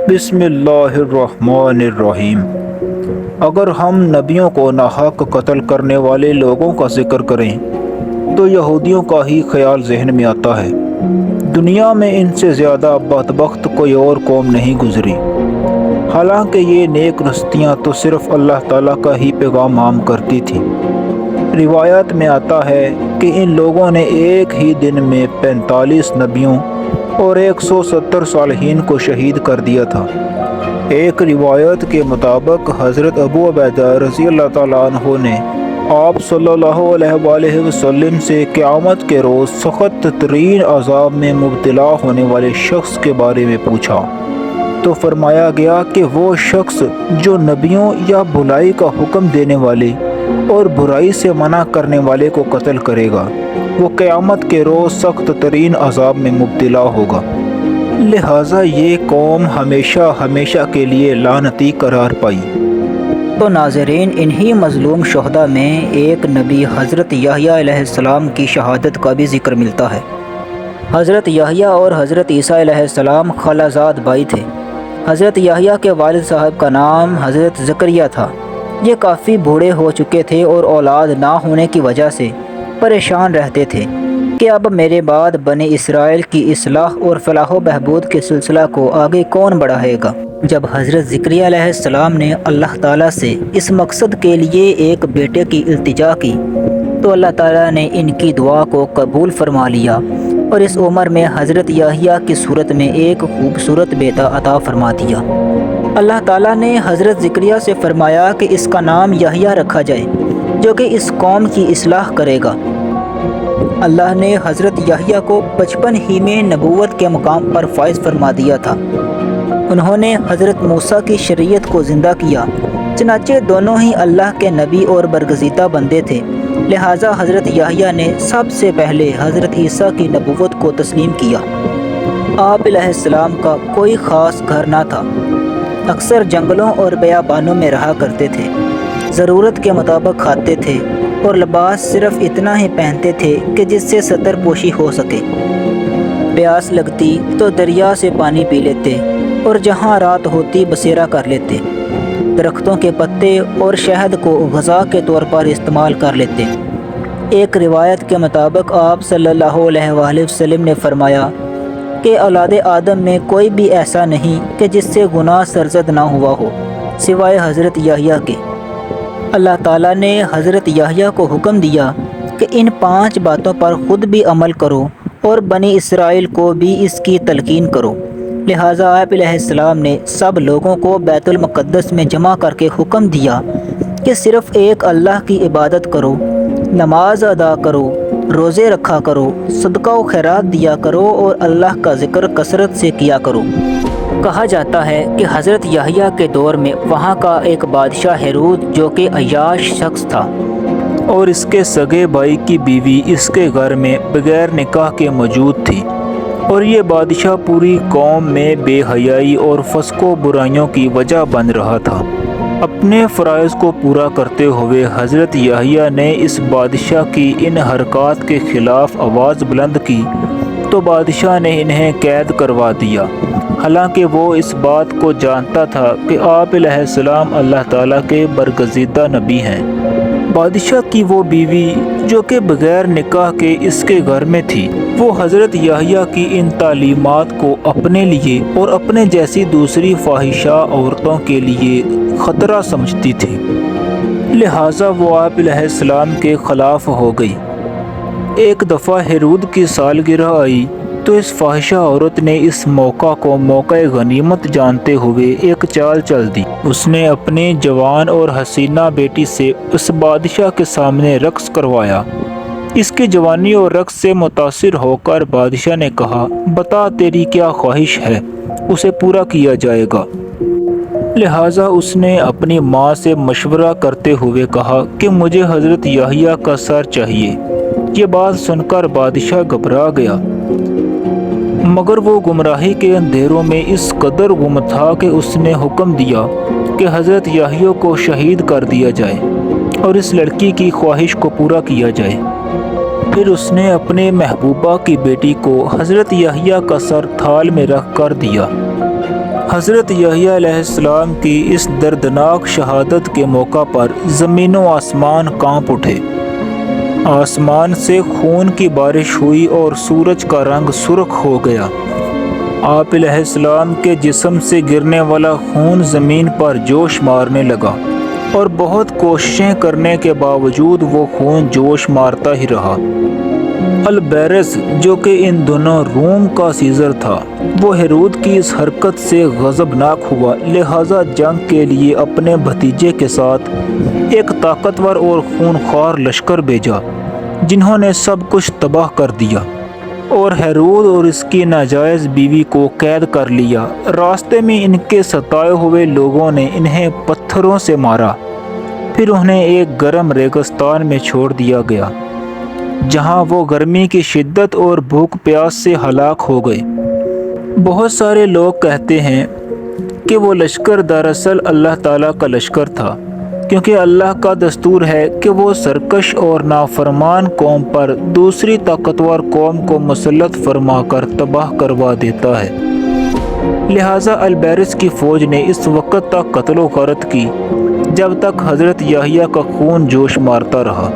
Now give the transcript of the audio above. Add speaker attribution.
Speaker 1: بسم اللہ الرحمن الرحیم۔ اگر ہم نبیوں کو ناحق قتل کرنے والے لوگوں کا ذکر کریں تو یہودیوں کا ہی خیال ذہن میں آتا ہے۔ دنیا میں ان سے زیادہ بدبخت کوئی اور قوم نہیں گزری، حالانکہ یہ نیک رستیاں تو صرف اللہ تعالیٰ کا ہی پیغام عام کرتی تھیں۔ روایات میں آتا ہے کہ ان لوگوں نے ایک ہی دن میں 45 نبیوں اور 170 صالحین کو شہید کر دیا تھا۔ ایک روایت کے مطابق حضرت ابو عبیدہ رضی اللہ تعالیٰ عنہ نے آپ صلی اللہ علیہ وآلہ وسلم سے قیامت کے روز سخت ترین عذاب میں مبتلا ہونے والے شخص کے بارے میں پوچھا، تو فرمایا گیا کہ وہ شخص جو نبیوں یا بھلائی کا حکم دینے والے اور برائی سے منع کرنے والے کو قتل کرے گا، وہ قیامت کے روز سخت ترین عذاب میں مبتلا ہوگا۔ لہٰذا یہ قوم ہمیشہ ہمیشہ کے لیے لعنتی قرار پائی۔
Speaker 2: تو ناظرین، انہی مظلوم شہداء میں ایک نبی حضرت یحییٰ علیہ السلام کی شہادت کا بھی ذکر ملتا ہے۔ حضرت یحییٰ اور حضرت عیسیٰ علیہ السلام خالہ زاد بھائی تھے۔ حضرت یحییٰ کے والد صاحب کا نام حضرت زکریا تھا۔ یہ کافی بوڑھے ہو چکے تھے اور اولاد نہ ہونے کی وجہ سے پریشان رہتے تھے کہ اب میرے بعد بنی اسرائیل کی اصلاح اور فلاح و بہبود کے سلسلہ کو آگے کون بڑھائے گا۔ جب حضرت زکریا علیہ السلام نے اللہ تعالیٰ سے اس مقصد کے لیے ایک بیٹے کی التجا کی تو اللہ تعالیٰ نے ان کی دعا کو قبول فرما لیا اور اس عمر میں حضرت یحییٰ کی صورت میں ایک خوبصورت بیٹا عطا فرما دیا۔ اللہ تعالیٰ نے حضرت زکریا سے فرمایا کہ اس کا نام یحییٰ رکھا جائے، جو کہ اس قوم کی اصلاح کرے گا۔ اللہ نے حضرت یحییٰ کو بچپن ہی میں نبوت کے مقام پر فائز فرما دیا تھا۔ انہوں نے حضرت موسیٰ کی شریعت کو زندہ کیا، چنانچہ دونوں ہی اللہ کے نبی اور برگزیدہ بندے تھے۔ لہٰذا حضرت یحییٰ نے سب سے پہلے حضرت عیسیٰ کی نبوت کو تسلیم کیا۔ آپ علیہ السلام کا کوئی خاص گھر نہ تھا، اکثر جنگلوں اور بیابانوں میں رہا کرتے تھے، ضرورت کے مطابق کھاتے تھے اور لباس صرف اتنا ہی پہنتے تھے کہ جس سے ستر پوشی ہو سکے۔ پیاس لگتی تو دریا سے پانی پی لیتے اور جہاں رات ہوتی بسیرا کر لیتے۔ درختوں کے پتے اور شہد کو غذا کے طور پر استعمال کر لیتے۔ ایک روایت کے مطابق آپ صلی اللہ علیہ وآلہ وسلم نے فرمایا کہ اولاد آدم میں کوئی بھی ایسا نہیں کہ جس سے گناہ سرزد نہ ہوا ہو سوائے حضرت یحییٰ کے۔ اللہ تعالیٰ نے حضرت یحییٰ کو حکم دیا کہ ان 5 باتوں پر خود بھی عمل کرو اور بنی اسرائیل کو بھی اس کی تلقین کرو۔ لہٰذا آپ علیہ السلام نے سب لوگوں کو بیت المقدس میں جمع کر کے حکم دیا کہ صرف ایک اللہ کی عبادت کرو، نماز ادا کرو، روزے رکھا کرو، صدقہ و خیرات دیا کرو اور اللہ کا ذکر کثرت سے کیا کرو۔ کہا جاتا ہے کہ حضرت یحییٰ کے دور میں وہاں کا ایک بادشاہ ہیرود جو کہ عیاش شخص تھا
Speaker 1: اور اس کے سگے بھائی کی بیوی اس کے گھر میں بغیر نکاح کے موجود تھی، اور یہ بادشاہ پوری قوم میں بے حیائی اور فسق و برائیوں کی وجہ بن رہا تھا۔ اپنے فرائض کو پورا کرتے ہوئے حضرت یحییٰ نے اس بادشاہ کی ان حرکات کے خلاف آواز بلند کی تو بادشاہ نے انہیں قید کروا دیا، حالانکہ وہ اس بات کو جانتا تھا کہ آپ علیہ السلام اللہ تعالیٰ کے برگزیدہ نبی ہیں۔ بادشاہ کی وہ بیوی جو کہ بغیر نکاح کے اس کے گھر میں تھی، وہ حضرت یحییٰ کی ان تعلیمات کو اپنے لیے اور اپنے جیسی دوسری فاحشہ عورتوں کے لیے خطرہ سمجھتی تھی، لہٰذا وہ آپ علیہ السلام کے خلاف ہو گئی۔ ایک دفعہ ہیرود کی سالگرہ آئی تو اس فاحشہ عورت نے اس موقع کو موقع غنیمت جانتے ہوئے ایک چال چل دی۔ اس نے اپنی جوان اور حسینہ بیٹی سے اس بادشاہ کے سامنے رقص کروایا۔ اس کی جوانی اور رقص سے متاثر ہو کر بادشاہ نے کہا، بتا تیری کیا خواہش ہے، اسے پورا کیا جائے گا۔ لہٰذا اس نے اپنی ماں سے مشورہ کرتے ہوئے کہا کہ مجھے حضرت یحییٰ کا سر چاہیے۔ یہ بات سن کر بادشاہ گھبرا گیا، مگر وہ گمراہی کے اندھیروں میں اس قدر گم تھا کہ اس نے حکم دیا کہ حضرت یحییٰ کو شہید کر دیا جائے اور اس لڑکی کی خواہش کو پورا کیا جائے۔ پھر اس نے اپنے محبوبہ کی بیٹی کو حضرت یحییٰ کا سر تھال میں رکھ کر دیا۔ حضرت یحییٰ علیہ السلام کی اس دردناک شہادت کے موقع پر زمین و آسمان کانپ اٹھے۔ آسمان سے خون کی بارش ہوئی اور سورج کا رنگ سرخ ہو گیا۔ آپ علیہ السلام کے جسم سے گرنے والا خون زمین پر جوش مارنے لگا، اور بہت کوششیں کرنے کے باوجود وہ خون جوش مارتا ہی رہا۔ البیرس جو کہ ان دنوں روم کا سیزر تھا، وہ ہیرود کی اس حرکت سے غضبناک ہوا، لہٰذا جنگ کے لیے اپنے بھتیجے کے ساتھ ایک طاقتور اور خونخوار لشکر بھیجا، جنہوں نے سب کچھ تباہ کر دیا اور ہیرود اور اس کی ناجائز بیوی کو قید کر لیا۔ راستے میں ان کے ستائے ہوئے لوگوں نے انہیں پتھروں سے مارا، پھر انہیں ایک گرم ریگستان میں چھوڑ دیا گیا، جہاں وہ گرمی کی شدت اور بھوک پیاس سے ہلاک ہو گئے۔ بہت سارے لوگ کہتے ہیں کہ وہ لشکر دراصل اللہ تعالیٰ کا لشکر تھا، کیونکہ اللہ کا دستور ہے کہ وہ سرکش اور نافرمان قوم پر دوسری طاقتور قوم کو مسلط فرما کر تباہ کروا دیتا ہے۔ لہٰذا البیرس کی فوج نے اس وقت تک قتل و غارت کی جب تک حضرت یحییٰ کا خون جوش مارتا رہا۔